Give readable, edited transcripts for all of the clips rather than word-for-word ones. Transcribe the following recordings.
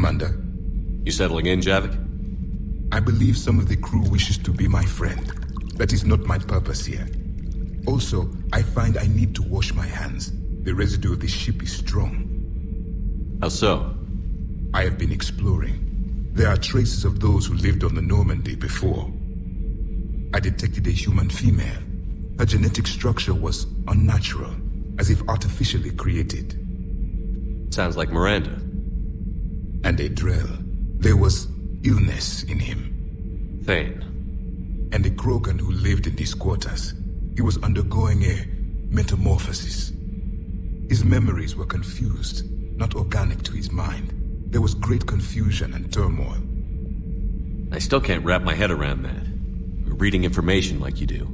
Commander. You settling in, Javik? I believe some of the crew wishes to be my friend. That is not my purpose here. Also, I find I need to wash my hands. The residue of the ship is strong. How so? I have been exploring. There are traces of those who lived on the Normandy before. I detected a human female. Her genetic structure was unnatural, as if artificially created. Sounds like Miranda. And a Drell. There was illness in him. Thane. And a Krogan who lived in these quarters. He was undergoing a metamorphosis. His memories were confused, not organic to his mind. There was great confusion and turmoil. I still can't wrap my head around that. Reading information like you do.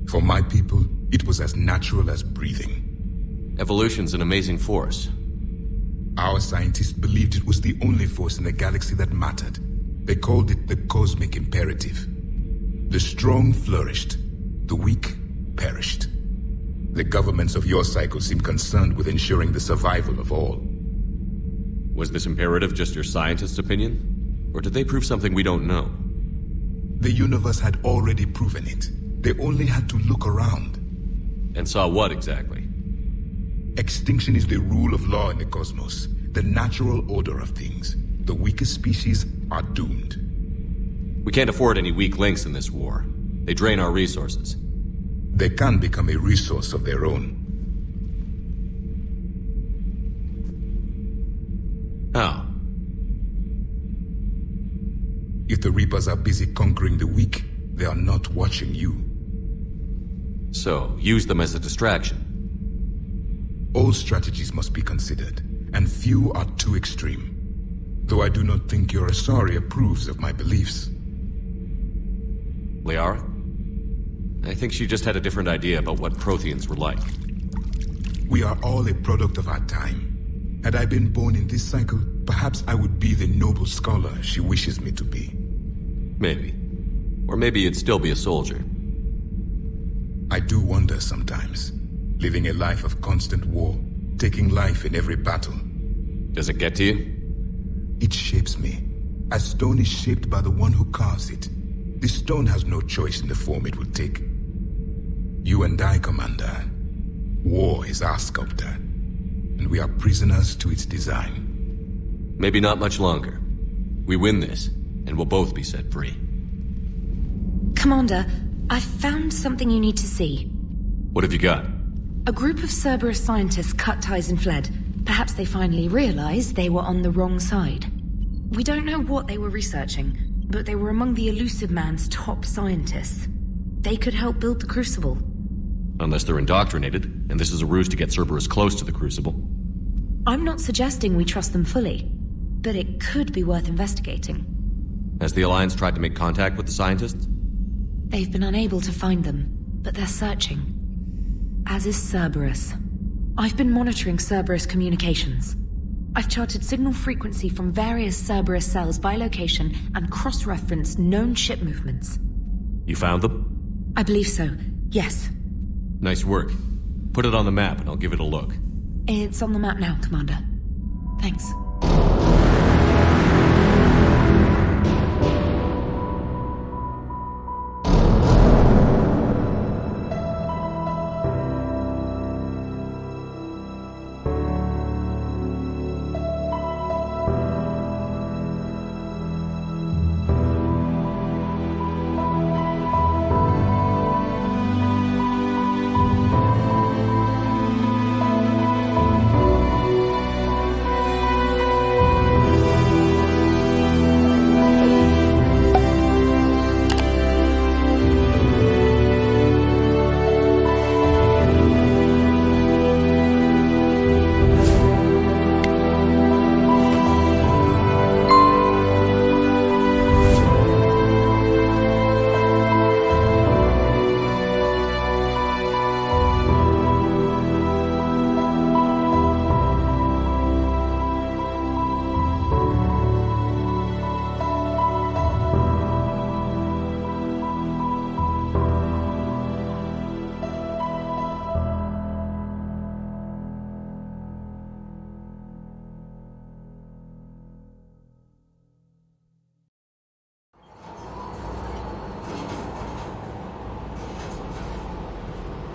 For my people, it was as natural as breathing. Evolution's an amazing force. Our scientists believed it was the only force in the galaxy that mattered. They called it the cosmic imperative. The strong flourished, the weak perished. The governments of your cycle seem concerned with ensuring the survival of all. Was this imperative just your scientist's opinion? Or did they prove something we don't know? The universe had already proven it. They only had to look around. And saw what exactly? Extinction is the rule of law in the cosmos, the natural order of things. The weakest species are doomed. We can't afford any weak links in this war. They drain our resources. They can become a resource of their own. How? If the Reapers are busy conquering the weak, they are not watching you. So, use them as a distraction. All strategies must be considered, and few are too extreme. Though I do not think your Asari approves of my beliefs. Liara? I think she just had a different idea about what Protheans were like. We are all a product of our time. Had I been born in this cycle, perhaps I would be the noble scholar she wishes me to be. Maybe. Or maybe you'd still be a soldier. I do wonder sometimes. Living a life of constant war, taking life in every battle. Does it get to you? It shapes me, as stone is shaped by the one who carves it. The stone has no choice in the form it will take. You and I, Commander. War is our sculptor, and we are prisoners to its design. Maybe not much longer. We win this, and we'll both be set free. Commander, I've found something you need to see. What have you got? A group of Cerberus scientists cut ties and fled. Perhaps they finally realized they were on the wrong side. We don't know what they were researching, but they were among the Elusive Man's top scientists. They could help build the Crucible. Unless they're indoctrinated, and this is a ruse to get Cerberus close to the Crucible. I'm not suggesting we trust them fully, but it could be worth investigating. Has the Alliance tried to make contact with the scientists? They've been unable to find them, but they're searching. As is Cerberus. I've been monitoring Cerberus communications. I've charted signal frequency from various Cerberus cells by location and cross-referenced known ship movements. You found them? I believe so, yes. Nice work. Put it on the map and I'll give it a look. It's on the map now, Commander. Thanks.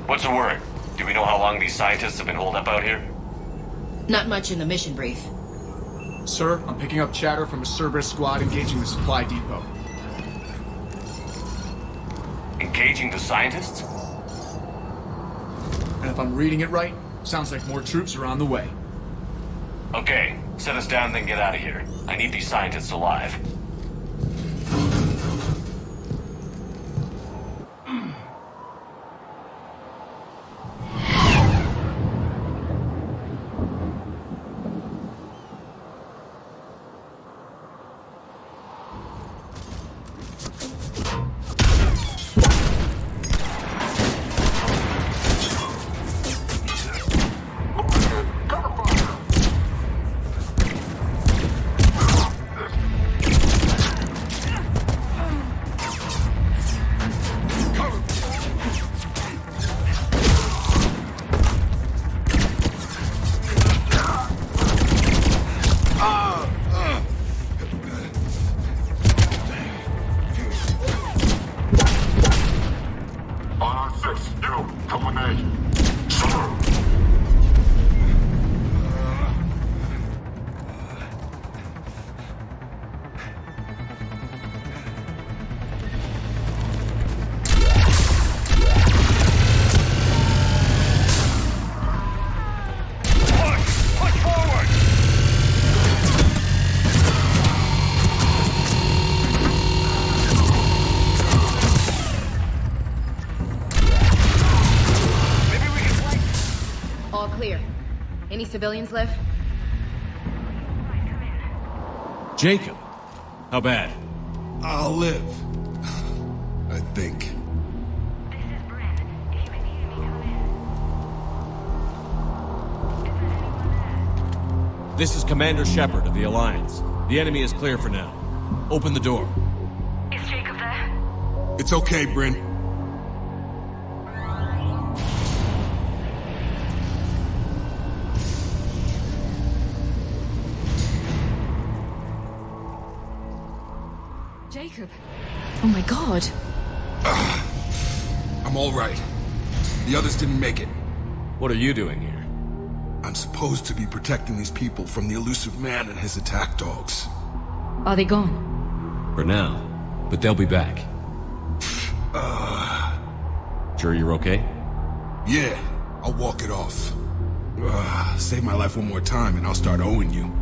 What's the word? Do we know how long these scientists have been holed up out here? Not much in the mission brief. Sir, I'm picking up chatter from a Cerberus squad engaging the supply depot. Engaging the scientists? And if I'm reading it right, sounds like more troops are on the way. Okay, set us down, then get out of here. I need these scientists alive. Any civilians left? Jacob! How bad? I'll live. I think. This is Bryn. If you can hear me, come in. Is there anyone there? This is Commander Shepard of the Alliance. The enemy is clear for now. Open the door. Is Jacob there? It's okay, Bryn. Jacob. Oh my god. I'm all right. The others didn't make it. What are you doing here? I'm supposed to be protecting these people from the elusive man and his attack dogs. Are they gone? For now. But they'll be back. Sure you're okay? Yeah, I'll walk it off. Save my life one more time and I'll start owing you.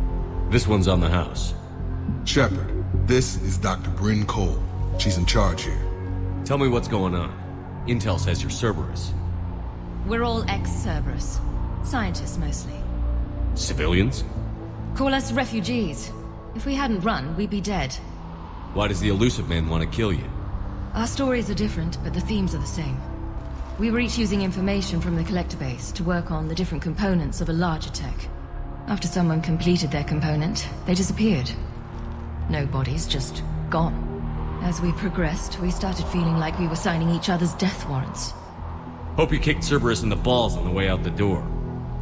This one's on the house. Shepard, this is Dr. Bryn Cole. She's in charge here. Tell me what's going on. Intel says you're Cerberus. We're all ex-Cerberus. Scientists, mostly. Civilians? Call us refugees. If we hadn't run, we'd be dead. Why does the elusive man want to kill you? Our stories are different, but the themes are the same. We were each using information from the collector base to work on the different components of a larger tech. After someone completed their component, they disappeared. No bodies, just gone. As we progressed, we started feeling like we were signing each other's death warrants. Hope you kicked Cerberus in the balls on the way out the door.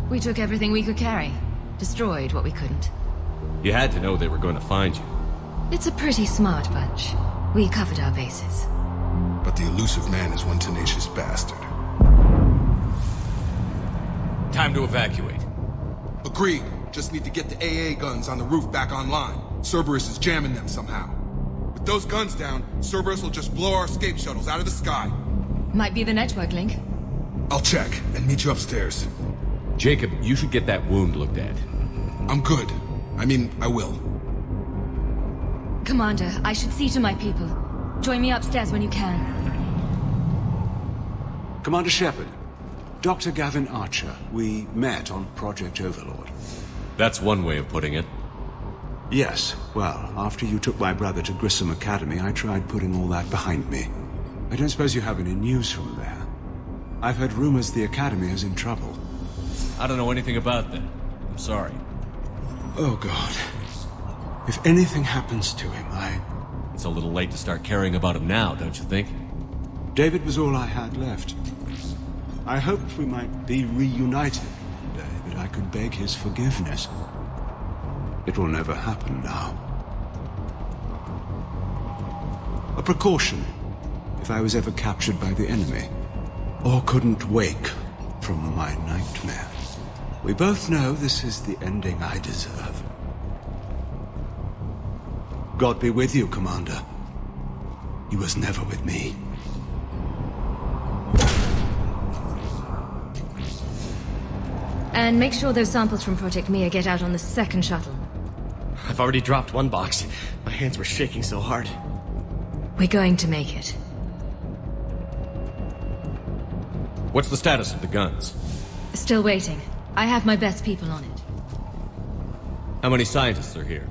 We took everything we could carry. Destroyed what we couldn't. You had to know they were going to find you. It's a pretty smart bunch. We covered our bases. But the elusive man is one tenacious bastard. Time to evacuate. Agreed. Just need to get the AA guns on the roof back online. Cerberus is jamming them somehow. With those guns down, Cerberus will just blow our escape shuttles out of the sky. Might be the network link. I'll check and meet you upstairs. Jacob, you should get that wound looked at. I'm good. I mean, I will. Commander, I should see to my people. Join me upstairs when you can. Commander Shepard, Dr. Gavin Archer, we met on Project Overlord. That's one way of putting it. Yes, well, after you took my brother to Grissom Academy, I tried putting all that behind me. I don't suppose you have any news from there. I've heard rumors the Academy is in trouble. I don't know anything about that. I'm sorry. Oh, God. If anything happens to him, It's a little late to start caring about him now, don't you think? David was all I had left. I hoped we might be reunited one day, that I could beg his forgiveness. It will never happen now. A precaution, if I was ever captured by the enemy. or couldn't wake from my nightmare. We both know this is the ending I deserve. God be with you, Commander. He was never with me. And make sure those samples from Project Mia get out on the second shuttle. I've already dropped one box. My hands were shaking so hard. We're going to make it. What's the status of the guns? Still waiting. I have my best people on it. How many scientists are here?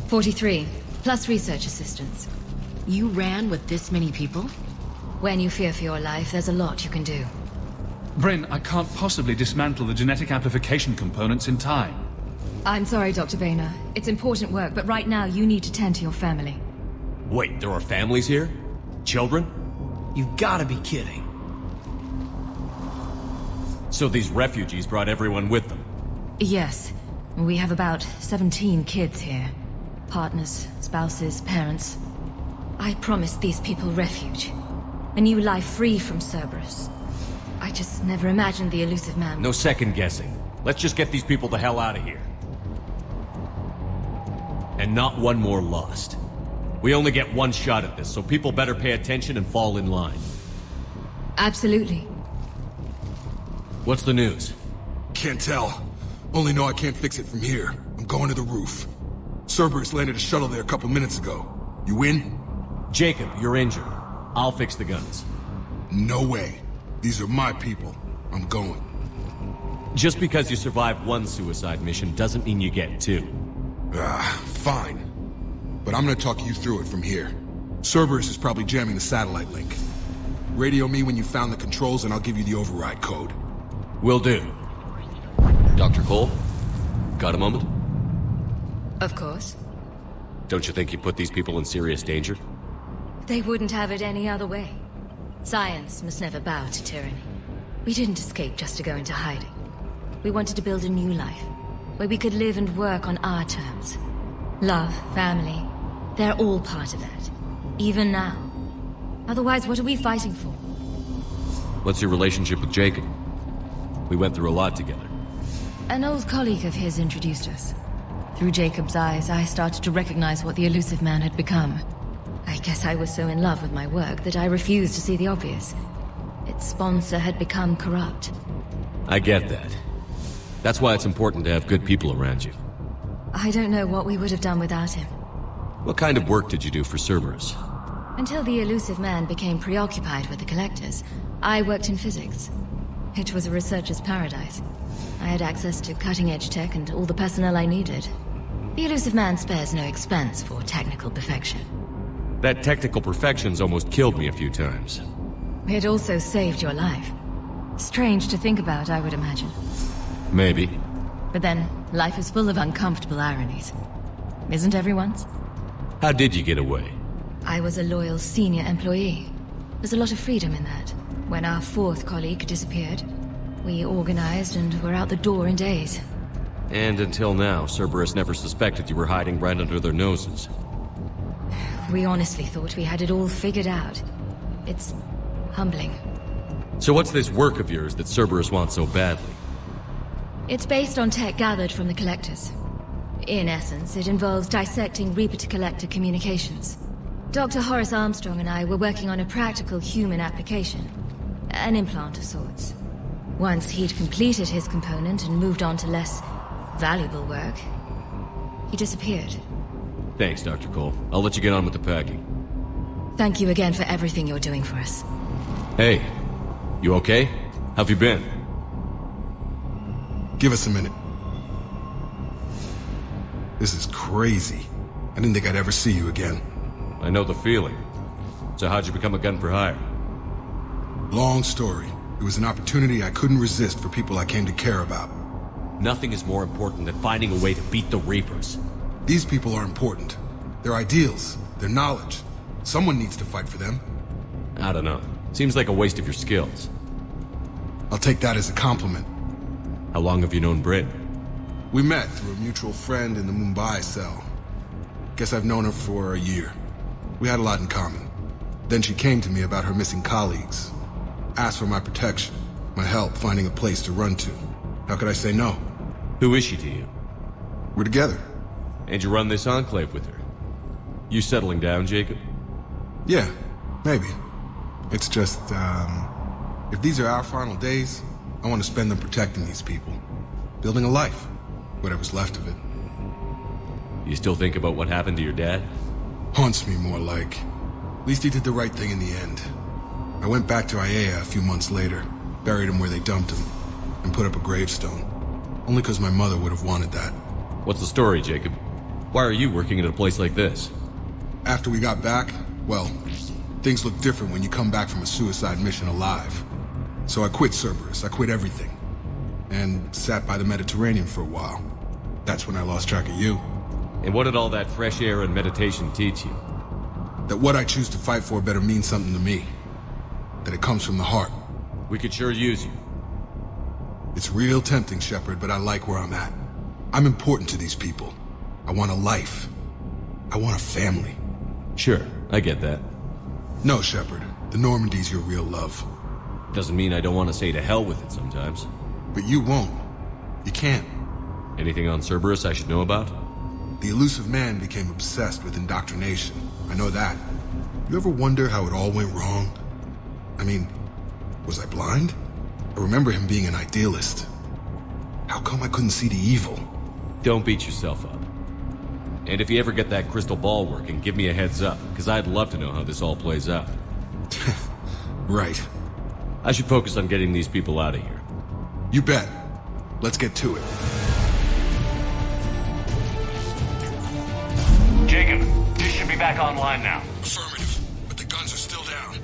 43, plus research assistants. You ran with this many people? When you fear for your life, there's a lot you can do. Bryn, I can't possibly dismantle the genetic amplification components in time. I'm sorry, Dr. Boehner. It's important work, but right now you need to tend to your family. Wait, there are families here? Children? You've gotta be kidding. So these refugees brought everyone with them? Yes. We have about 17 kids here. Partners, spouses, parents. I promised these people refuge. A new life free from Cerberus. I just never imagined the elusive man. No second guessing. Let's just get these people the hell out of here. And not one more lost. We only get one shot at this, so people better pay attention and fall in line. Absolutely. What's the news? Can't tell. Only know I can't fix it from here. I'm going to the roof. Cerberus landed a shuttle there a couple minutes ago. You in? Jacob, you're injured. I'll fix the guns. No way. These are my people. I'm going. Just because you survived one suicide mission doesn't mean you get two. Fine. But I'm gonna talk you through it from here. Cerberus is probably jamming the satellite link. Radio me when you found the controls and I'll give you the override code. Will do. Dr. Cole? Got a moment? Of course. Don't you think you put these people in serious danger? They wouldn't have it any other way. Science must never bow to tyranny. We didn't escape just to go into hiding. We wanted to build a new life, where we could live and work on our terms. Love, family, they're all part of that. Even now. Otherwise, what are we fighting for? What's your relationship with Jacob? We went through a lot together. An old colleague of his introduced us. Through Jacob's eyes, I started to recognize what the elusive man had become. I guess I was so in love with my work that I refused to see the obvious. Its sponsor had become corrupt. I get that. That's why it's important to have good people around you. I don't know what we would have done without him. What kind of work did you do for Cerberus? Until the elusive man became preoccupied with the collectors, I worked in physics. It was a researcher's paradise. I had access to cutting-edge tech and all the personnel I needed. The elusive man spares no expense for technical perfection. That technical perfection's almost killed me a few times. It also saved your life. Strange to think about, I would imagine. Maybe. But then, life is full of uncomfortable ironies. Isn't everyone's? How did you get away? I was a loyal senior employee. There's a lot of freedom in that. When our fourth colleague disappeared, we organized and were out the door in days. And until now, Cerberus never suspected you were hiding right under their noses. We honestly thought we had it all figured out. It's humbling. So what's this work of yours that Cerberus wants so badly? It's based on tech gathered from the collectors. In essence, it involves dissecting Reaper-to-Collector communications. Dr. Horace Armstrong and I were working on a practical human application. An implant of sorts. Once he'd completed his component and moved on to less valuable work, he disappeared. Thanks, Dr. Cole. I'll let you get on with the packing. Thank you again for everything you're doing for us. Hey, you okay? How've you been? Give us a minute. This is crazy. I didn't think I'd ever see you again. I know the feeling. So how'd you become a gun for hire? Long story. It was an opportunity I couldn't resist for people I came to care about. Nothing is more important than finding a way to beat the Reapers. These people are important. Their ideals, their knowledge. Someone needs to fight for them. I don't know. Seems like a waste of your skills. I'll take that as a compliment. How long have you known Britt? We met through a mutual friend in the Mumbai cell. Guess I've known her for a year. We had a lot in common. Then she came to me about her missing colleagues. Asked for my protection, my help finding a place to run to. How could I say no? Who is she to you? We're together. And you run this enclave with her? You settling down, Jacob? Yeah, maybe. It's just, if these are our final days, I want to spend them protecting these people. Building a life. Whatever's left of it. You still think about what happened to your dad? Haunts me more like. At least he did the right thing in the end. I went back to Arrae a few months later, buried him where they dumped him, and put up a gravestone. Only because my mother would have wanted that. What's the story, Jacob? Why are you working at a place like this? After we got back, well, things look different when you come back from a suicide mission alive. So I quit Cerberus, I quit everything. And sat by the Mediterranean for a while. That's when I lost track of you. And what did all that fresh air and meditation teach you? That what I choose to fight for better mean something to me. That it comes from the heart. We could sure use you. It's real tempting, Shepard, but I like where I'm at. I'm important to these people. I want a life. I want a family. Sure, I get that. No, Shepard. The Normandy's your real love. Doesn't mean I don't want to say to hell with it sometimes. But you won't. You can't. Anything on Cerberus I should know about? The elusive man became obsessed with indoctrination. I know that. You ever wonder how it all went wrong? I mean, was I blind? I remember him being an idealist. How come I couldn't see the evil? Don't beat yourself up. And if you ever get that crystal ball working, give me a heads up, because I'd love to know how this all plays out. Right. I should focus on getting these people out of here. You bet. Let's get to it. Jacob, this should be back online now. Affirmative, but the guns are still down.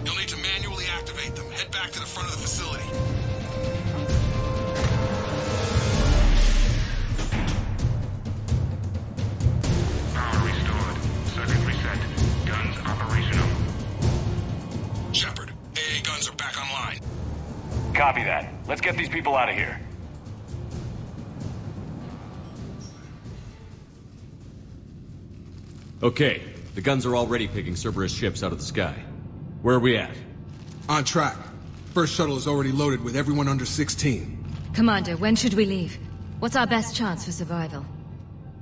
You'll need to manually activate them. Head back to the front of the facility. Power restored. Circuit reset. Guns operational. Shepard, AA guns are back online. Copy that. Let's get these people out of here. Okay, the guns are already picking Cerberus ships out of the sky. Where are we at? On track. First shuttle is already loaded with everyone under 16. Commander, when should we leave? What's our best chance for survival?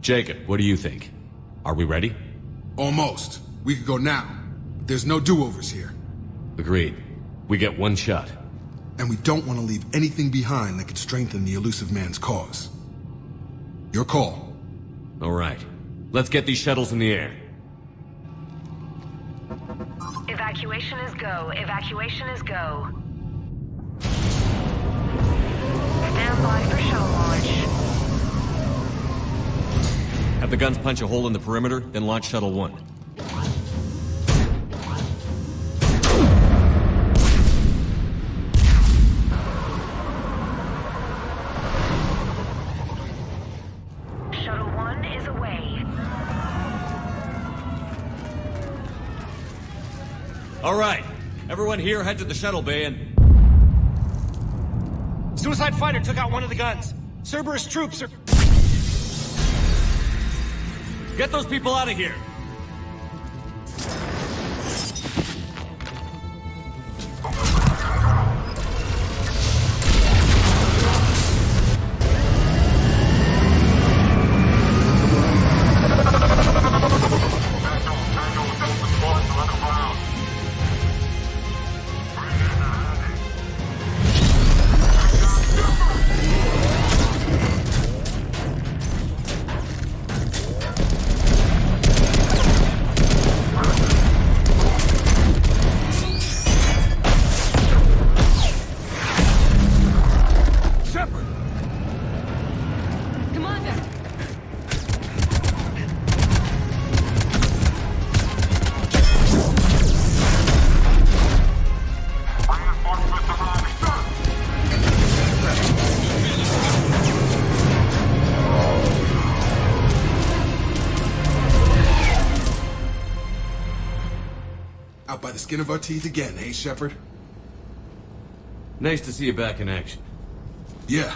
Jacob, what do you think? Are we ready? Almost. We could go now. There's no do-overs here. Agreed. We get one shot. And we don't want to leave anything behind that could strengthen the elusive man's cause. Your call. All right. Let's get these shuttles in the air. Evacuation is go. Evacuation is go. Stand by for shuttle launch. Have the guns punch a hole in the perimeter, then launch Shuttle 1. Shuttle 1 is away. All right. Everyone here head to the shuttle bay and... Suicide fighter took out one of the guns. Cerberus troops are... Get those people out of here! Out by the skin of our teeth again, eh, Shepard? Nice to see you back in action. Yeah,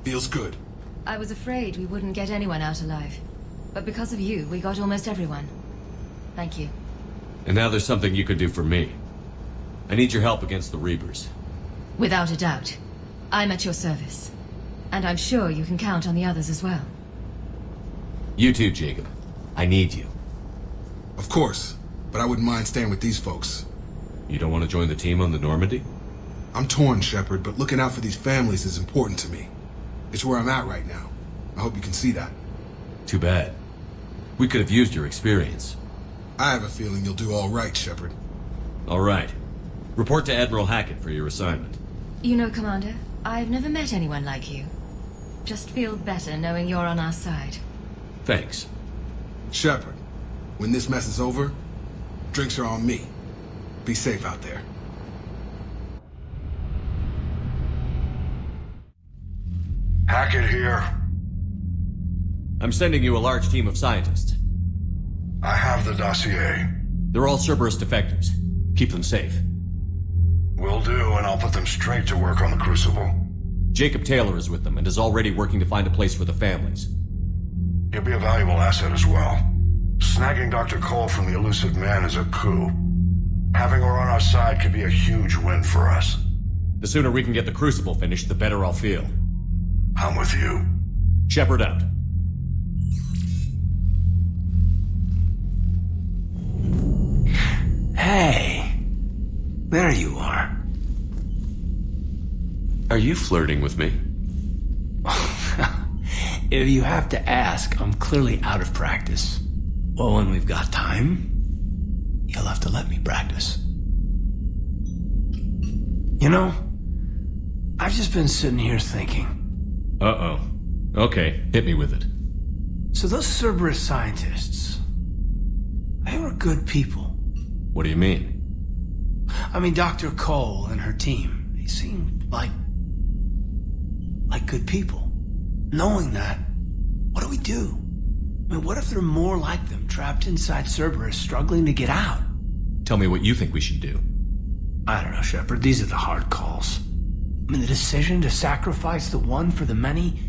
feels good. I was afraid we wouldn't get anyone out alive. But because of you, we got almost everyone. Thank you. And now there's something you could do for me. I need your help against the Reapers. Without a doubt. I'm at your service. And I'm sure you can count on the others as well. You too, Jacob. I need you. Of course, but I wouldn't mind staying with these folks. You don't want to join the team on the Normandy? I'm torn, Shepard, but looking out for these families is important to me. It's where I'm at right now. I hope you can see that. Too bad. We could have used your experience. I have a feeling you'll do all right, Shepard. All right. Report to Admiral Hackett for your assignment. You know, Commander, I've never met anyone like you. Just feel better knowing you're on our side. Thanks. Shepard, when this mess is over, drinks are on me. Be safe out there. Hackett here. I'm sending you a large team of scientists. I have the dossier. They're all Cerberus defectors. Keep them safe. Will do, and I'll put them straight to work on the Crucible. Jacob Taylor is with them and is already working to find a place for the families. He'll be a valuable asset as well. Snagging Dr. Cole from the elusive man is a coup. Having her on our side could be a huge win for us. The sooner we can get the Crucible finished, the better I'll feel. I'm with you. Shepard out. Hey, there you are. Are you flirting with me? If you have to ask, I'm clearly out of practice. Well, when we've got time, you'll have to let me practice. You know, I've just been sitting here thinking. Uh-oh. Okay, hit me with it. So those Cerberus scientists, they were good people. What do you mean? I mean, Dr. Cole and her team, they seemed like good people. Knowing that, what do we do? I mean, what if there are more like them trapped inside Cerberus struggling to get out? Tell me what you think we should do. I don't know, Shepard. These are the hard calls. I mean, the decision to sacrifice the one for the many,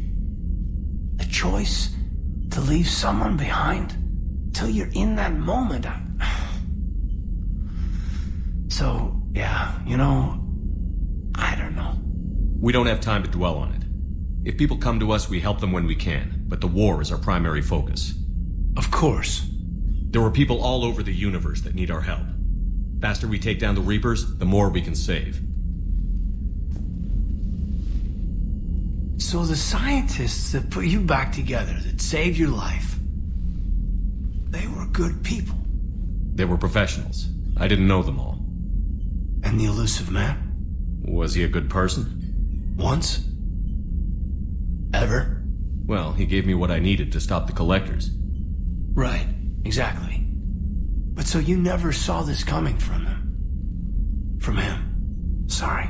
the choice to leave someone behind till you're in that moment. So, yeah, you know, I don't know. We don't have time to dwell on it. If people come to us, we help them when we can, but the war is our primary focus. Of course. There are people all over the universe that need our help. Faster we take down the Reapers, the more we can save. So the scientists that put you back together, that saved your life, they were good people. They were professionals. I didn't know them all. And the elusive man? Was he a good person? Once? Ever? Well, he gave me what I needed to stop the Collectors. Right, exactly. But so you never saw this coming from them? From him? Sorry.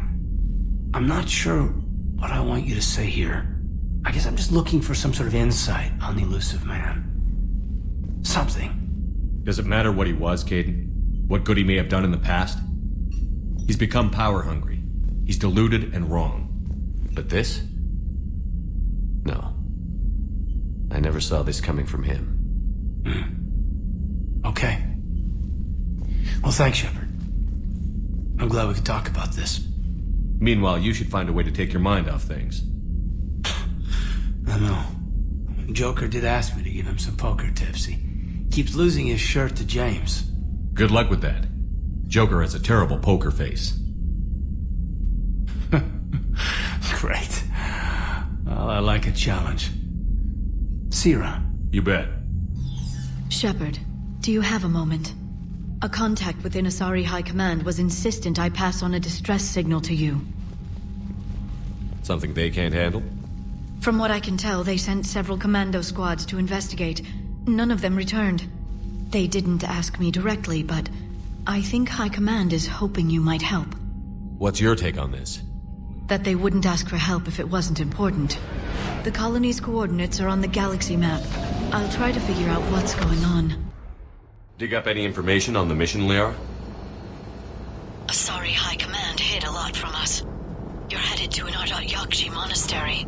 I'm not sure what I want you to say here. I guess I'm just looking for some sort of insight on the elusive man. Something. Does it matter what he was, Kaidan? What good he may have done in the past? He's become power-hungry. He's deluded and wrong. But this? No. I never saw this coming from him. Okay. Well, thanks, Shepard. I'm glad we could talk about this. Meanwhile, you should find a way to take your mind off things. I know. Joker did ask me to give him some poker tips. He keeps losing his shirt to James. Good luck with that. Joker has a terrible poker face. Great. Well, I like a challenge. See you around. You bet. Shepard, do you have a moment? A contact within Asari High Command was insistent I pass on a distress signal to you. Something they can't handle? From what I can tell, they sent several commando squads to investigate. None of them returned. They didn't ask me directly, but I think High Command is hoping you might help. What's your take on this? That they wouldn't ask for help if it wasn't important. The colony's coordinates are on the galaxy map. I'll try to figure out what's going on. Dig up any information on the mission, Liara? Asari High Command hid a lot from us. You're headed to an Ardat Yakshi monastery.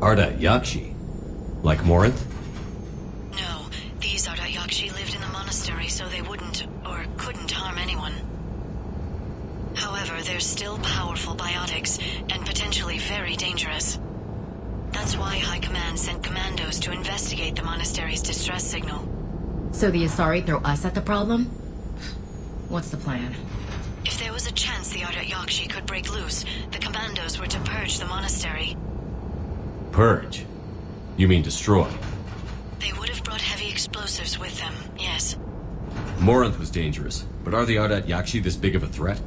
Ardat Yakshi? Like Morinth? No, these Ardat Yakshi lived in the monastery so they wouldn't, or couldn't harm anyone. they're still powerful biotics, and potentially very dangerous. That's why High Command sent commandos to investigate the monastery's distress signal. So the Asari throw us at the problem? What's the plan? If there was a chance the Ardat Yakshi could break loose, the commandos were to purge the monastery. Purge? You mean destroy? They would have brought heavy explosives with them, yes. Morinth was dangerous, but are the Ardat Yakshi this big of a threat?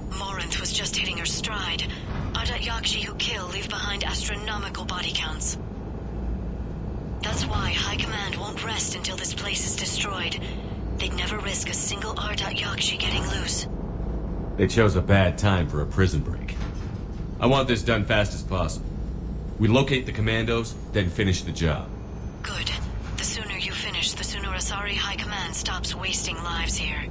Morinth was just hitting her stride. Ardat Yakshi who kill leave behind astronomical body counts. That's why High Command won't rest until this place is destroyed. They'd never risk a single Ardat Yakshi getting loose. They chose a bad time for a prison break. I want this done fast as possible. We locate the commandos, then finish the job. Good. The sooner you finish, the sooner Asari High Command stops wasting lives here.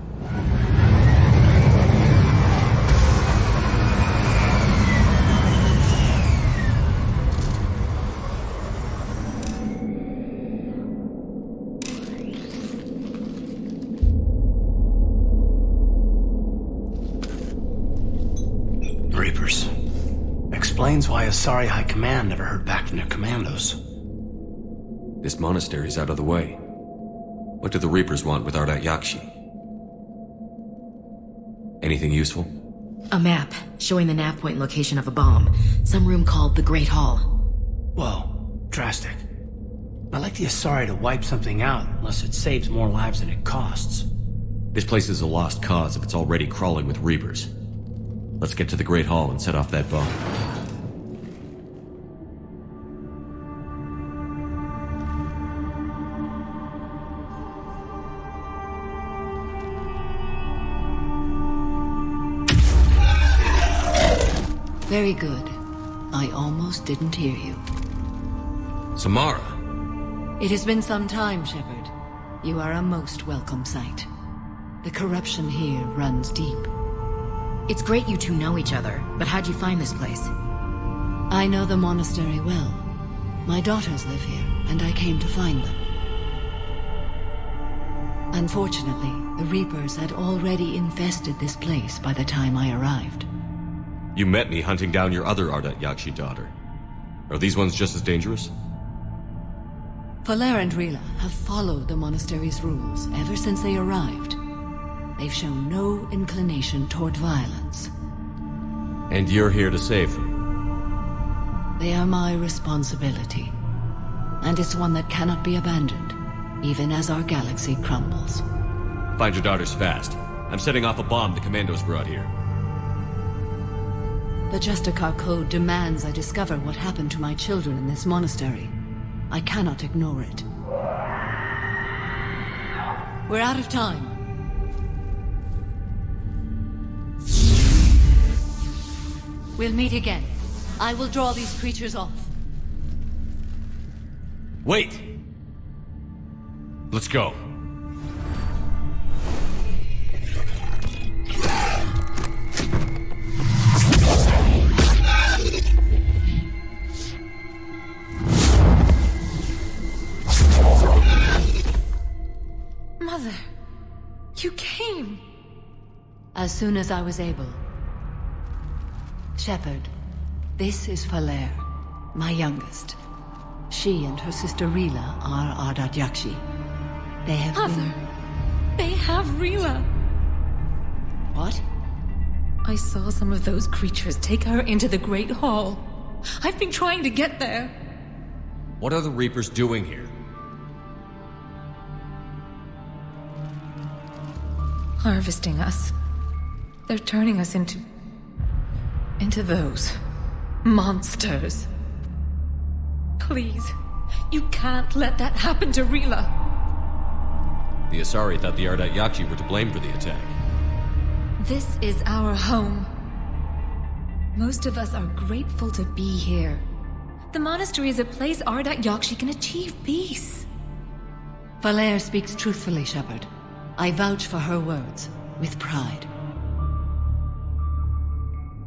Reapers. Explains why Asari High Command never heard back from their commandos. This monastery's out of the way. What do the Reapers want with Ardat Yakshi? Anything useful? A map showing the nav point location of a bomb. Some room called the Great Hall. Whoa, drastic. I'd like the Asari to wipe something out unless it saves more lives than it costs. This place is a lost cause if it's already crawling with Reapers. Let's get to the Great Hall and set off that bomb. Very good. I almost didn't hear you. Samara! It has been some time, Shepard. You are a most welcome sight. The corruption here runs deep. It's great you two know each other, but how'd you find this place? I know the monastery well. My daughters live here, and I came to find them. Unfortunately, the Reapers had already infested this place by the time I arrived. You met me hunting down your other Ardat Yakshi daughter. Are these ones just as dangerous? Valere and Rila have followed the monastery's rules ever since they arrived. They've shown no inclination toward violence. And you're here to save them? They are my responsibility. And it's one that cannot be abandoned, even as our galaxy crumbles. Find your daughters fast. I'm setting off a bomb the commandos brought here. The Justicar Code demands I discover what happened to my children in this monastery. I cannot ignore it. We're out of time. We'll meet again. I will draw these creatures off. Wait! Let's go. Mother, you came. As soon as I was able. Shepard, this is Valere, my youngest. She and her sister Rila are Ardat Yakshi. They have Mother, they have Rila. What? I saw some of those creatures take her into the Great Hall. I've been trying to get there. What are the Reapers doing here? Harvesting us. They're turning us into those monsters. Please, you can't let that happen to Rila. The Asari thought the Ardat Yakshi were to blame for the attack. This is our home. Most of us are grateful to be here. The monastery is a place Ardat Yakshi can achieve peace. Valere speaks truthfully, Shepard. I vouch for her words, with pride.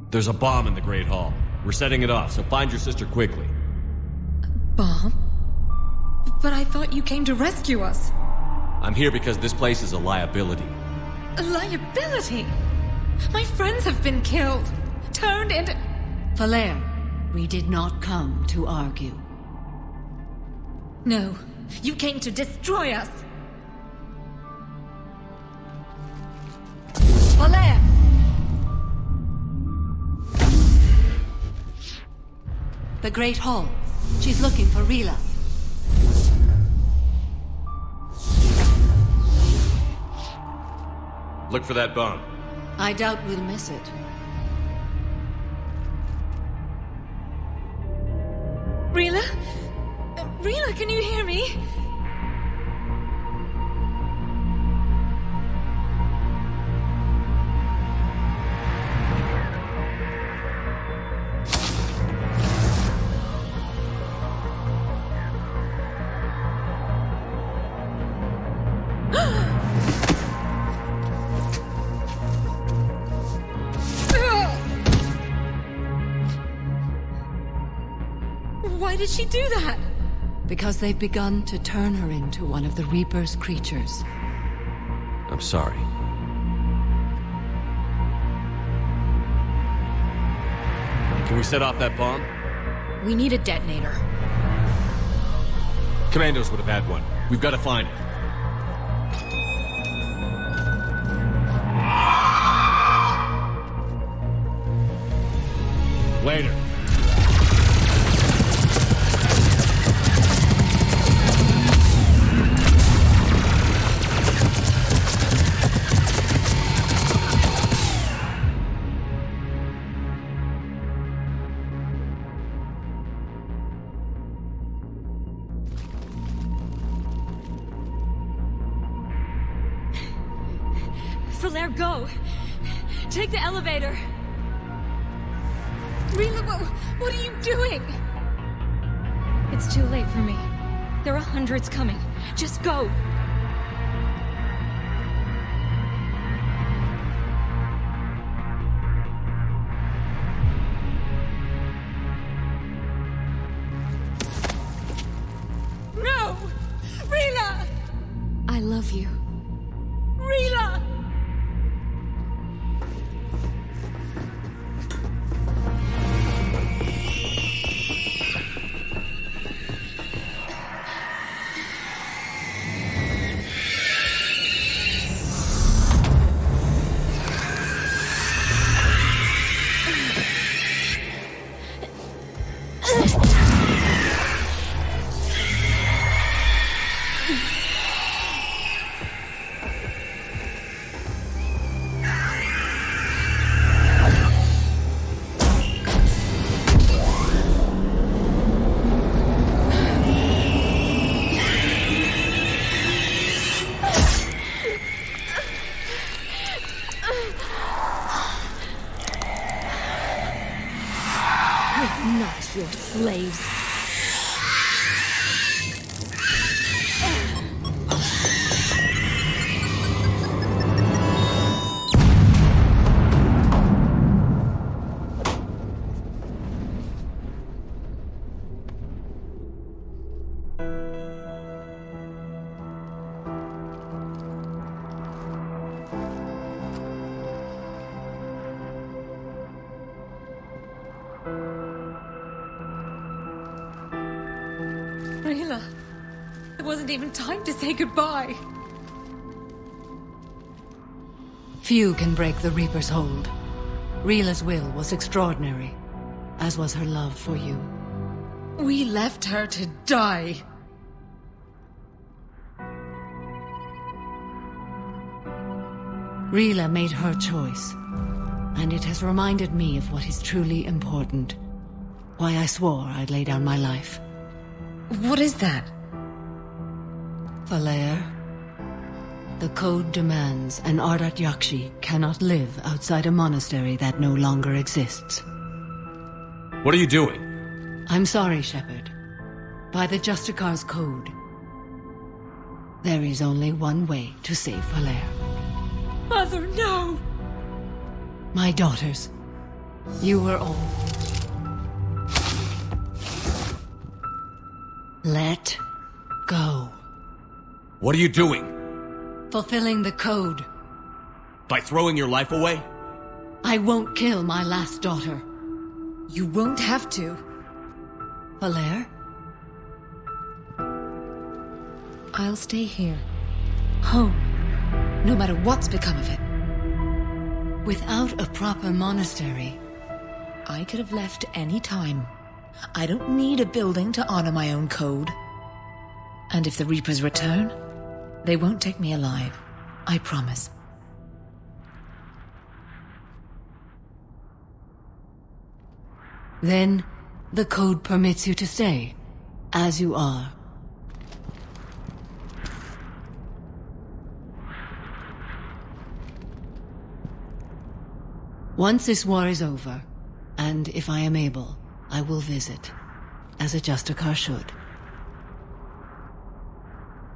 There's a bomb in the Great Hall. We're setting it off, so find your sister quickly. Bomb? But I thought you came to rescue us. I'm here because this place is a liability. A liability? My friends have been killed. Turned into... Valere, we did not come to argue. No, you came to destroy us. Valere! The Great Hall. She's looking for Rila. Look for that bomb. I doubt we'll miss it. Rila? Rila, can you hear me? Why did she do that? Because they've begun to turn her into one of the Reaper's creatures. I'm sorry. Can we set off that bomb? We need a detonator. Commandos would have had one. We've got to find it. Later. Valere, go! Take the elevator! Rila, what are you doing? It's too late for me. There are hundreds coming. Just go! No! Rila! I love you. Rila! Not your slaves. Rila, it wasn't even time to say goodbye. Few can break the Reaper's hold. Rila's will was extraordinary, as was her love for you. We left her to die. Rila made her choice, and it has reminded me of what is truly important. Why I swore I'd lay down my life. What is that? Valere, the code demands an Ardat Yakshi cannot live outside a monastery that no longer exists. What are you doing? I'm sorry, Shepard. By the Justicar's code, there is only one way to save Valere. Mother, no! My daughters, you were all... Let go. What are you doing? Fulfilling the code. By throwing your life away? I won't kill my last daughter. You won't have to. Valere? I'll stay here. Home. No matter what's become of it. Without a proper monastery. I could have left any time. I don't need a building to honor my own code. And if the Reapers return, they won't take me alive. I promise. Then, the code permits you to stay, as you are. Once this war is over, and if I am able, I will visit, as a Justicar should.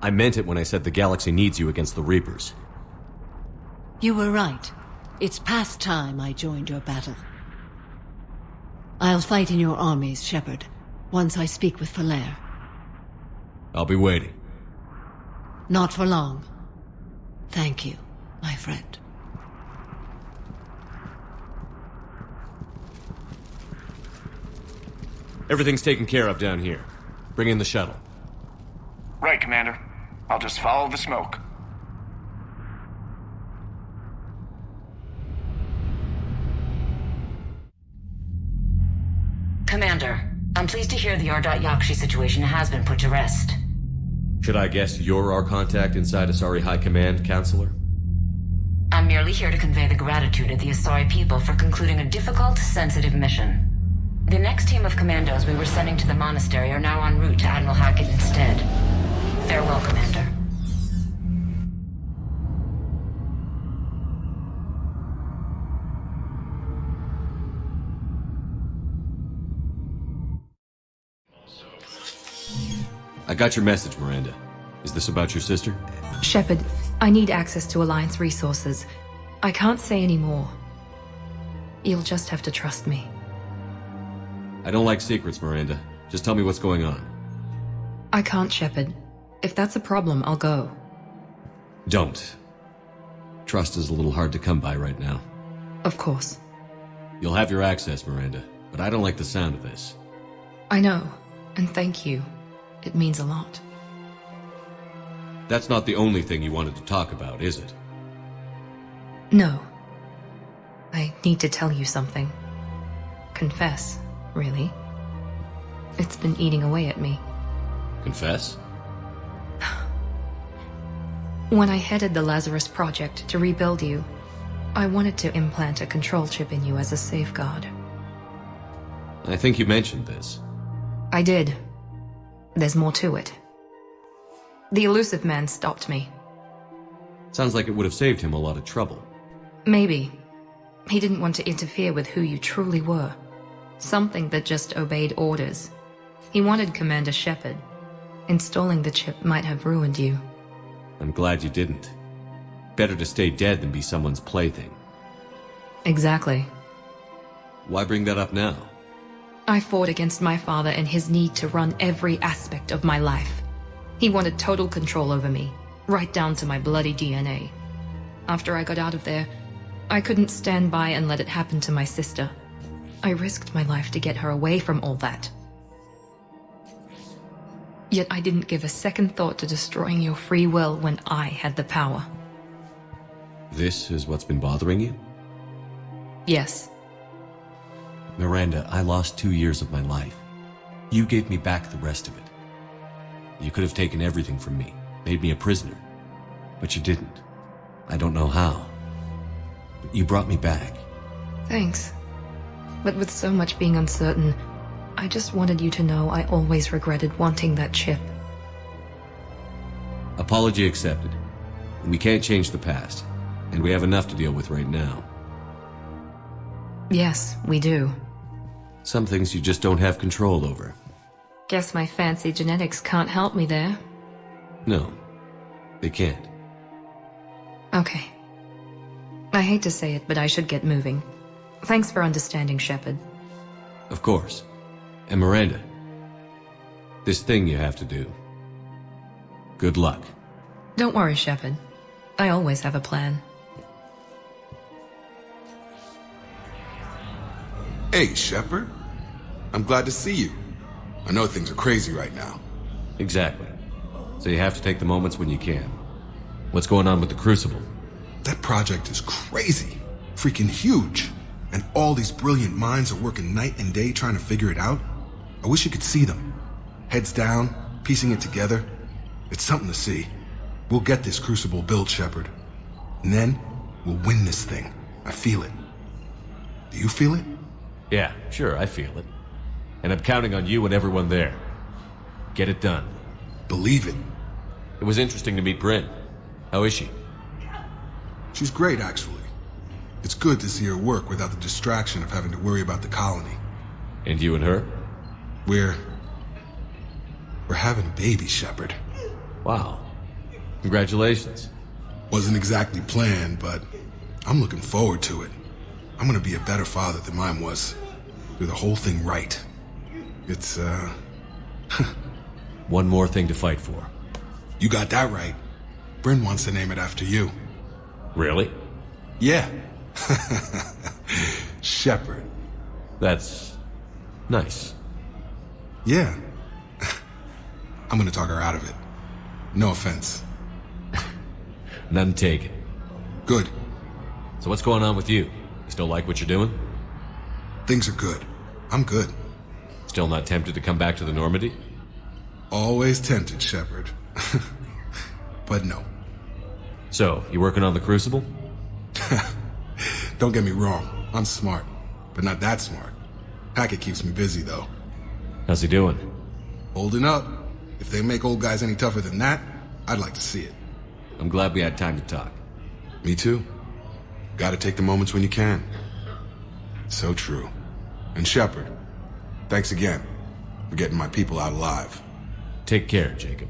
I meant it when I said the galaxy needs you against the Reapers. You were right. It's past time I joined your battle. I'll fight in your armies, Shepard, once I speak with Valere. I'll be waiting. Not for long. Thank you, my friend. Everything's taken care of down here. Bring in the shuttle. Right, Commander. I'll just follow the smoke. Commander, I'm pleased to hear the Yakshi situation has been put to rest. Should I guess you're our contact inside Asari High Command, Counselor? I'm merely here to convey the gratitude of the Asari people for concluding a difficult, sensitive mission. The next team of commandos we were sending to the monastery are now en route to Admiral Hackett instead. Farewell, Commander. I got your message, Miranda. Is this about your sister? Shepard, I need access to Alliance resources. I can't say any more. You'll just have to trust me. I don't like secrets, Miranda. Just tell me what's going on. I can't, Shepard. If that's a problem, I'll go. Don't. Trust is a little hard to come by right now. Of course. You'll have your access, Miranda, but I don't like the sound of this. I know, and thank you. It means a lot. That's not the only thing you wanted to talk about, is it? No. I need to tell you something. Confess, really. It's been eating away at me. Confess? When I headed the Lazarus Project to rebuild you, I wanted to implant a control chip in you as a safeguard. I think you mentioned this. I did. There's more to it. The elusive man stopped me. Sounds like it would have saved him a lot of trouble. Maybe. He didn't want to interfere with who you truly were. Something that just obeyed orders. He wanted Commander Shepard. Installing the chip might have ruined you. I'm glad you didn't. Better to stay dead than be someone's plaything. Exactly. Why bring that up now? I fought against my father and his need to run every aspect of my life. He wanted total control over me, right down to my bloody DNA. After I got out of there, I couldn't stand by and let it happen to my sister. I risked my life to get her away from all that. Yet I didn't give a second thought to destroying your free will when I had the power. This is what's been bothering you? Yes. Miranda, I lost 2 years of my life. You gave me back the rest of it. You could have taken everything from me, made me a prisoner. But you didn't. I don't know how. But you brought me back. Thanks. But with so much being uncertain, I just wanted you to know I always regretted wanting that chip. Apology accepted. We can't change the past, and we have enough to deal with right now. Yes, we do. Some things you just don't have control over. Guess my fancy genetics can't help me there. No, they can't. Okay. I hate to say it, but I should get moving. Thanks for understanding, Shepard. Of course. And Miranda, this thing you have to do. Good luck. Don't worry, Shepard. I always have a plan. Hey, Shepard. I'm glad to see you. I know things are crazy right now. Exactly. So you have to take the moments when you can. What's going on with the Crucible? That project is crazy. Freaking huge. And all these brilliant minds are working night and day trying to figure it out. I wish you could see them. Heads down, piecing it together. It's something to see. We'll get this Crucible built, Shepard. And then, we'll win this thing. I feel it. Do you feel it? Yeah, sure, I feel it. And I'm counting on you and everyone there. Get it done. Believe it. It was interesting to meet Bryn. How is she? She's great, actually. It's good to see her work without the distraction of having to worry about the colony. And you and her? We're having a baby, Shepard. Wow. Congratulations. Wasn't exactly planned, but I'm looking forward to it. I'm gonna be a better father than mine was. Do the whole thing right. It's, One more thing to fight for. You got that right. Bryn wants to name it after you. Really? Yeah. Shepard. That's nice. Yeah. I'm gonna talk her out of it. No offense. None taken. Good. So what's going on with you? You still like what you're doing? Things are good. I'm good. Still not tempted to come back to the Normandy? Always tempted, Shepard. But no. So, you working on the Crucible? Don't get me wrong. I'm smart. But not that smart. Hackett keeps me busy, though. How's he doing? Holding up. If they make old guys any tougher than that, I'd like to see it. I'm glad we had time to talk. Me too. Gotta take the moments when you can. So true. And Shepard, thanks again for getting my people out alive. Take care, Jacob.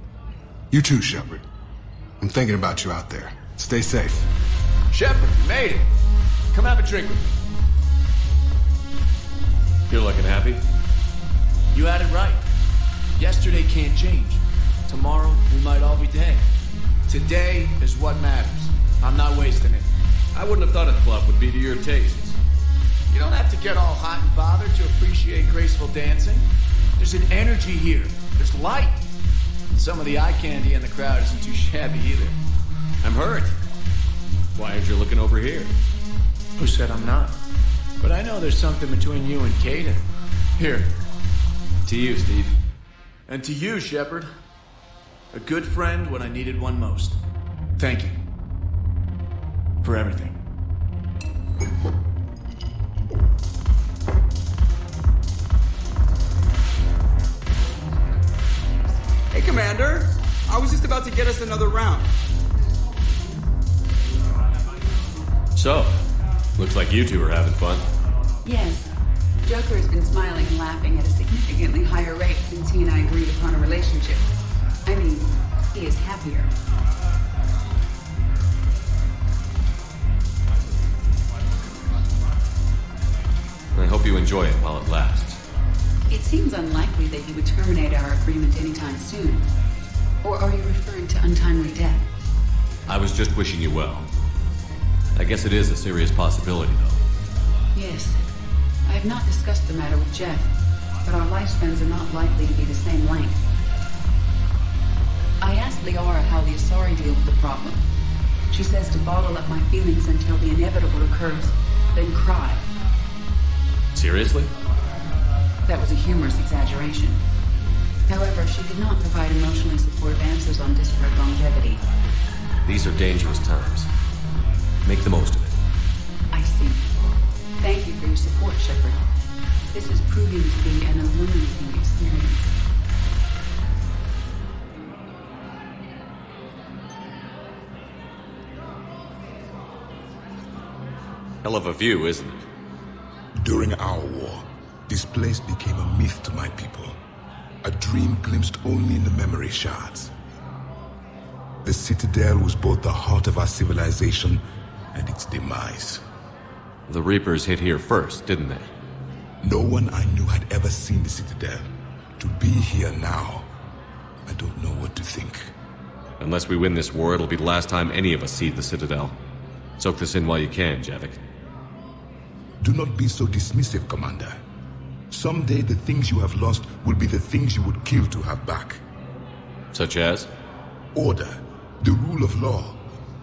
You too, Shepard. I'm thinking about you out there. Stay safe. Shepard, you made it. Come have a drink with me. You're looking happy? You had it right. Yesterday can't change. Tomorrow, we might all be dead. Today is what matters. I'm not wasting it. I wouldn't have thought a club would be to your tastes. You don't have to get all hot and bothered to appreciate graceful dancing. There's an energy here. There's light. Some of the eye candy in the crowd isn't too shabby either. I'm hurt. Why aren't you looking over here? Who said I'm not? But I know there's something between you and Kaidan. Here. To you, Steve. And to you, Shepard. A good friend when I needed one most. Thank you. For everything. Hey, Commander. I was just about to get us another round. So, looks like you two are having fun. Yes. Joker has been smiling and laughing at a significantly higher rate since he and I agreed upon a relationship. I mean, he is happier. I hope you enjoy it while it lasts. It seems unlikely that he would terminate our agreement anytime soon. Or are you referring to untimely death? I was just wishing you well. I guess it is a serious possibility, though. Yes. I have not discussed the matter with Jeff, but our lifespans are not likely to be the same length. I asked Liara how the Asari deal with the problem. She says to bottle up my feelings until the inevitable occurs, then cry. Seriously? That was a humorous exaggeration. However, she did not provide emotionally supportive answers on disparate longevity. These are dangerous times. Make the most of it. I see. Thank you for your support, Shepard. This is proving to be an illuminating experience. Hell of a view, isn't it? During our war, this place became a myth to my people. A dream glimpsed only in the memory shards. The Citadel was both the heart of our civilization and its demise. The Reapers hit here first, didn't they? No one I knew had ever seen the Citadel. To be here now, I don't know what to think. Unless we win this war, it'll be the last time any of us see the Citadel. Soak this in while you can, Javik. Do not be so dismissive, Commander. Someday the things you have lost will be the things you would kill to have back. Such as? Order, the rule of law.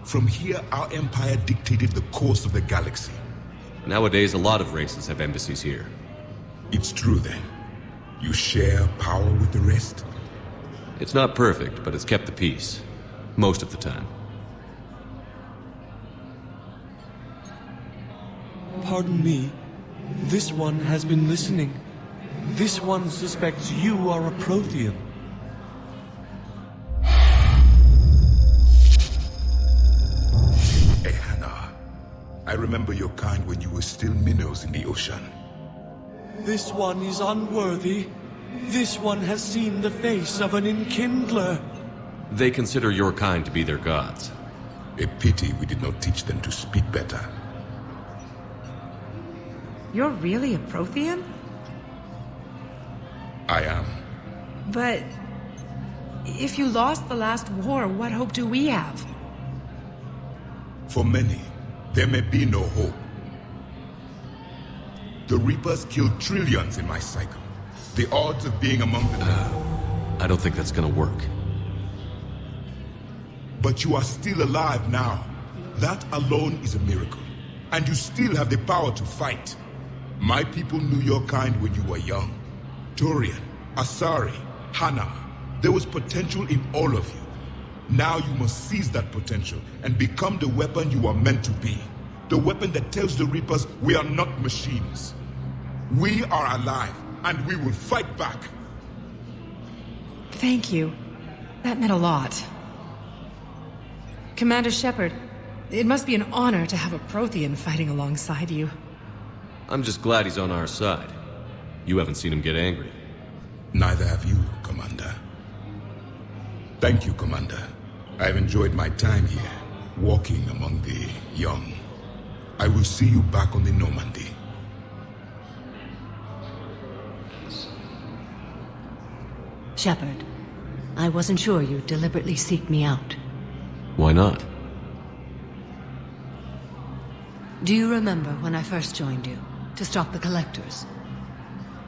From here, our empire dictated the course of the galaxy. Nowadays, a lot of races have embassies here. It's true then. You share power with the rest? It's not perfect, but it's kept the peace. Most of the time. Pardon me. This one has been listening. This one suspects you are a Prothean. Ehana, I remember your kind when you were still minnows in the ocean. This one is unworthy. This one has seen the face of an enkindler. They consider your kind to be their gods. A pity we did not teach them to speak better. You're really a Prothean? I am. But if you lost the last war, what hope do we have? For many, there may be no hope. The Reapers killed trillions in my cycle. The odds of being among the... I don't think that's gonna work. But you are still alive now. That alone is a miracle. And you still have the power to fight. My people knew your kind when you were young. Turian, Asari, Hana. There was potential in all of you. Now you must seize that potential and become the weapon you are meant to be. The weapon that tells the Reapers we are not machines. We are alive, and we will fight back. Thank you. That meant a lot. Commander Shepard, it must be an honor to have a Prothean fighting alongside you. I'm just glad he's on our side. You haven't seen him get angry. Neither have you, Commander. Thank you, Commander. I've enjoyed my time here, walking among the young. I will see you back on the Normandy. Shepard, I wasn't sure you'd deliberately seek me out. Why not? Do you remember when I first joined you, to stop the Collectors?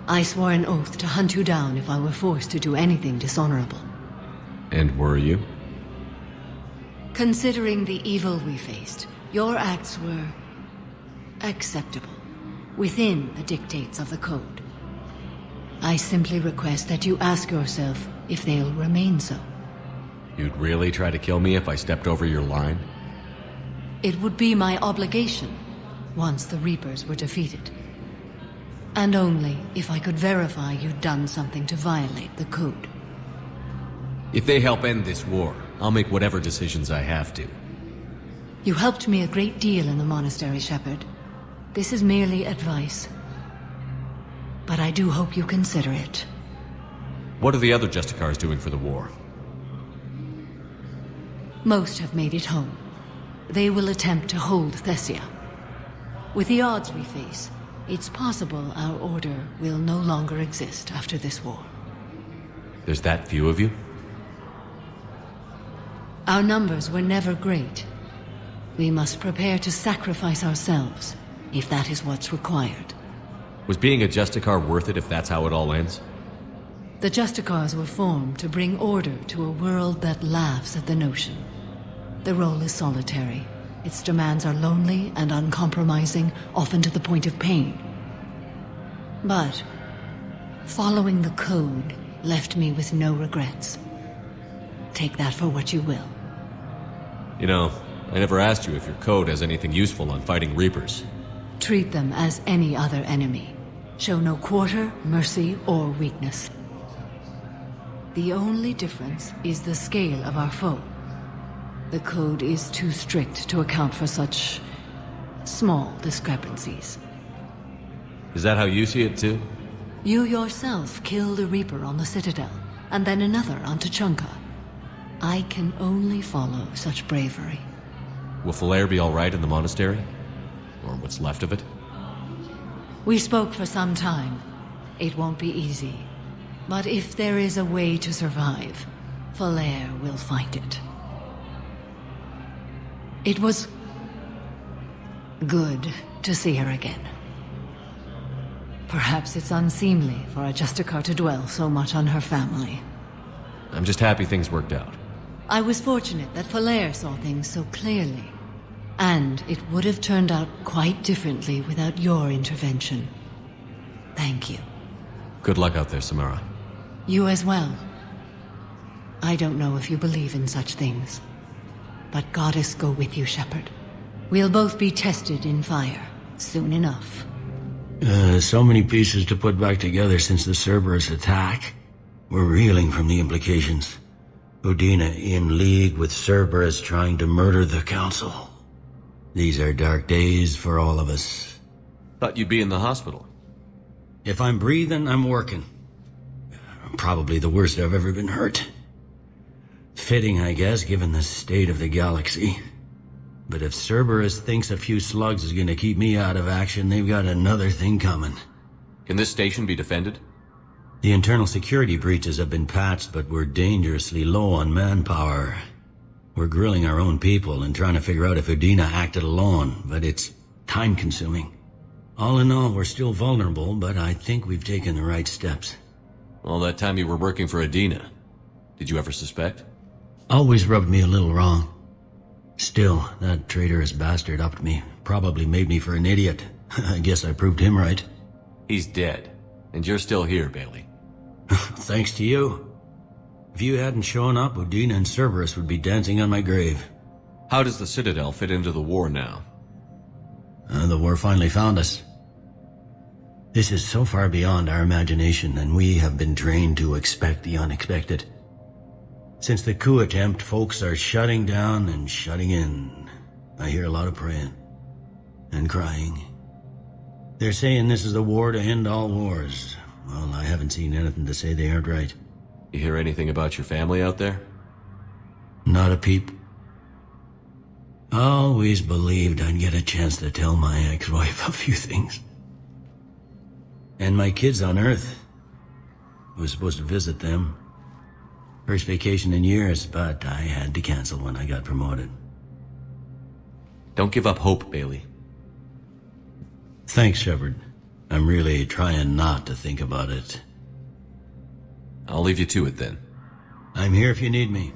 I swore an oath to hunt you down if I were forced to do anything dishonorable. And were you? Considering the evil we faced, your acts were acceptable, within the dictates of the Code. I simply request that you ask yourself if they'll remain so. You'd really try to kill me if I stepped over your line? It would be my obligation, once the Reapers were defeated. And only if I could verify you'd done something to violate the Code. If they help end this war, I'll make whatever decisions I have to. You helped me a great deal in the monastery, Shepard. This is merely advice. But I do hope you consider it. What are the other Justicars doing for the war? Most have made it home. They will attempt to hold Thessia. With the odds we face, it's possible our order will no longer exist after this war. There's that few of you? Our numbers were never great. We must prepare to sacrifice ourselves, if that is what's required. Was being a Justicar worth it if that's how it all ends? The Justicars were formed to bring order to a world that laughs at the notion. The role is solitary. Its demands are lonely and uncompromising, often to the point of pain. But following the Code left me with no regrets. Take that for what you will. You know, I never asked you if your code has anything useful on fighting Reapers. Treat them as any other enemy. Show no quarter, mercy, or weakness. The only difference is the scale of our foe. The Code is too strict to account for such small discrepancies. Is that how you see it too? You yourself killed a Reaper on the Citadel, and then another on Tuchanka. I can only follow such bravery. Will Falair be all right in the monastery? Or what's left of it? We spoke for some time. It won't be easy. But if there is a way to survive, Falair will find it. It was good to see her again. Perhaps it's unseemly for a Justicar to dwell so much on her family. I'm just happy things worked out. I was fortunate that Falair saw things so clearly. And it would have turned out quite differently without your intervention. Thank you. Good luck out there, Samara. You as well. I don't know if you believe in such things, but Goddess go with you, Shepard. We'll both be tested in fire, soon enough. So many pieces to put back together since the Cerberus attack. We're reeling from the implications. Udina in league with Cerberus trying to murder the Council. These are dark days for all of us. Thought you'd be in the hospital. If I'm breathing, I'm working. Probably the worst I've ever been hurt. Fitting, I guess, given the state of the galaxy. But if Cerberus thinks a few slugs is gonna keep me out of action, they've got another thing coming. Can this station be defended? The internal security breaches have been patched, but we're dangerously low on manpower. We're grilling our own people and trying to figure out if Udina acted alone, but it's time-consuming. All in all, we're still vulnerable, but I think we've taken the right steps. All that time you were working for Udina, did you ever suspect? Always rubbed me a little wrong. Still, that traitorous bastard upped me. Probably made me for an idiot. I guess I proved him right. He's dead, and you're still here, Bailey. Thanks to you. If you hadn't shown up, Udina and Cerberus would be dancing on my grave. How does the Citadel fit into the war now? The war finally found us. This is so far beyond our imagination, and we have been trained to expect the unexpected. Since the coup attempt, folks are shutting down and shutting in. I hear a lot of praying. And crying. They're saying this is the war to end all wars. Well, I haven't seen anything to say they aren't right. You hear anything about your family out there? Not a peep. Always believed I'd get a chance to tell my ex-wife a few things. And my kids on Earth. I was supposed to visit them. First vacation in years, but I had to cancel when I got promoted. Don't give up hope, Bailey. Thanks, Shepard. I'm really trying not to think about it. I'll leave you to it then. I'm here if you need me.